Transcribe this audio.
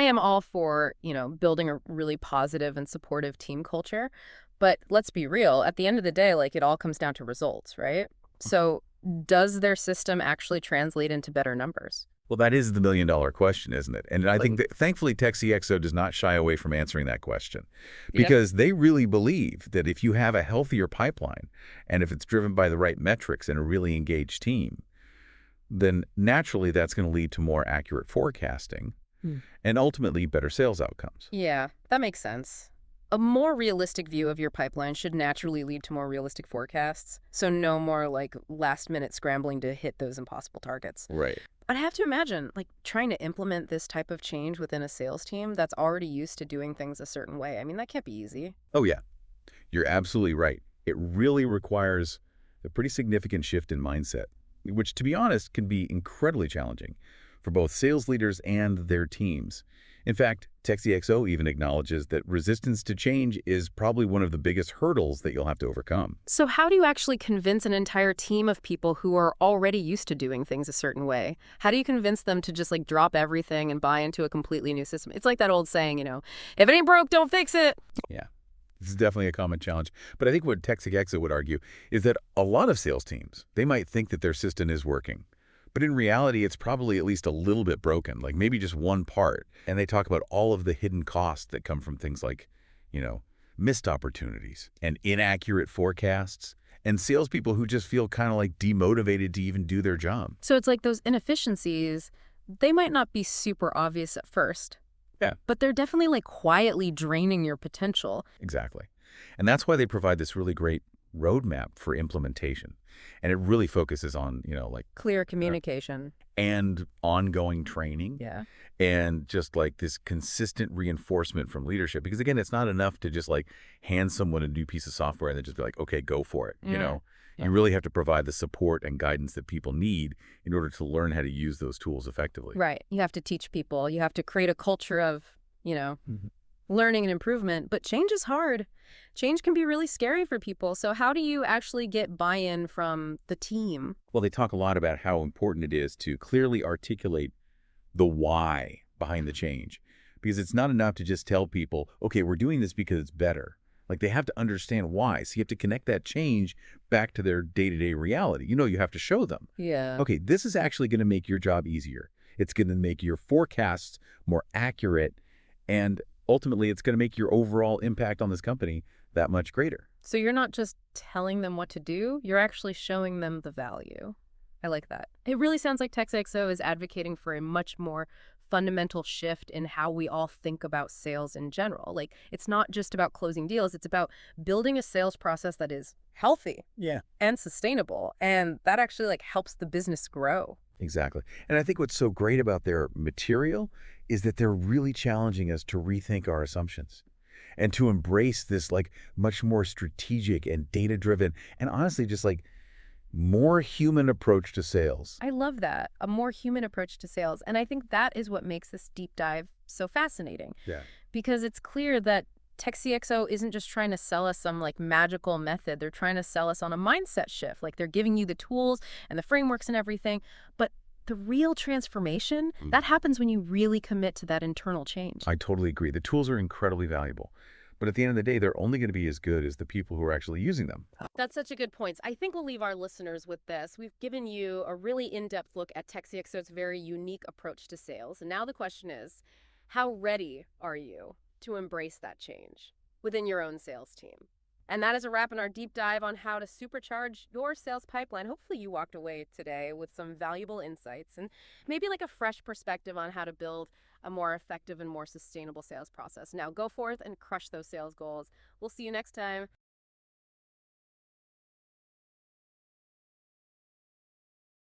am all for, building a really positive and supportive team culture. But let's be real, at the end of the day, like it all comes down to results, right? So does their system actually translate into better numbers? Well, that is the million-dollar question, isn't it? And I think that thankfully TechCXO does not shy away from answering that question Yeah. because they really believe that if you have a healthier pipeline and if it's driven by the right metrics and a really engaged team, then naturally that's going to lead to more accurate forecasting Hmm. and ultimately better sales outcomes. Yeah, that makes sense. A more realistic view of your pipeline should naturally lead to more realistic forecasts. So no more like last minute scrambling to hit those impossible targets. Right. But I have to imagine, like, trying to implement this type of change within a sales team that's already used to doing things a certain way. I mean, that can't be easy. Oh, yeah. You're absolutely right. It really requires a pretty significant shift in mindset, which, to be honest, can be incredibly challenging for both sales leaders and their teams. In fact, TechCXO even acknowledges that resistance to change is probably one of the biggest hurdles that you'll have to overcome. So how do you actually convince an entire team of people who are already used to doing things a certain way? How do you convince them to just like drop everything and buy into a completely new system? It's like that old saying, if it ain't broke, don't fix it. Yeah, this is definitely a common challenge. But I think what TechCXO would argue is that a lot of sales teams, they might think that their system is working. But in reality, it's probably at least a little bit broken, like maybe just one part. And they talk about all of the hidden costs that come from things like, you know, missed opportunities and inaccurate forecasts and salespeople who just feel kind of like demotivated to even do their job. So it's like those inefficiencies, they might not be super obvious at first, Yeah, but they're definitely like quietly draining your potential. exactly. And that's why they provide this really great roadmap for implementation. And it really focuses on, like Clear uh, communication. and ongoing training Yeah. and just like this consistent reinforcement from leadership. Because again, it's not enough to just like hand someone a new piece of software and then just be like, okay, go for it. Yeah. You really have to provide the support and guidance that people need in order to learn how to use those tools effectively. Right. You have to teach people. You have to create a culture of, you know, Mhm. learning and improvement. But change is hard. Change can be really scary for people. So how do you actually get buy-in from the team? Well, they talk a lot about how important it is to clearly articulate the why behind the change. Because it's not enough to just tell people, okay, we're doing this because it's better. Like they have to understand why. So you have to connect that change back to their day-to-day reality. You have to show them, Yeah. okay, this is actually going to make your job easier. It's going to make your forecasts more accurate. And ultimately, it's going to make your overall impact on this company that much greater. So you're not just telling them what to do, you're actually showing them the value. I like that. It really sounds like TechXO is advocating for a much more fundamental shift in how we all think about sales in general. Like, it's not just about closing deals, it's about building a sales process that is healthy Yeah. and sustainable. And that actually like helps the business grow. Exactly. And I think what's so great about their material is that they're really challenging us to rethink our assumptions and to embrace this like much more strategic and data-driven and honestly just like more human approach to sales. I love that. A more human approach to sales. And I think that is what makes this deep dive so fascinating. Yeah. Because it's clear that TechCXO isn't just trying to sell us some like magical method. They're trying to sell us on a mindset shift. Like they're giving you the tools and the frameworks and everything. But the real transformation, that happens when you really commit to that internal change. I totally agree. The tools are incredibly valuable. But at the end of the day, they're only going to be as good as the people who are actually using them. That's such a good point. I think we'll leave our listeners with this. We've given you a really in-depth look at TechCXO's very unique approach to sales. And now the question is, how ready are you to embrace that change within your own sales team? And that is a wrap in our deep dive on how to supercharge your sales pipeline. Hopefully you walked away today with some valuable insights and maybe like a fresh perspective on how to build a more effective and more sustainable sales process. Now go forth and crush those sales goals. We'll see you next time.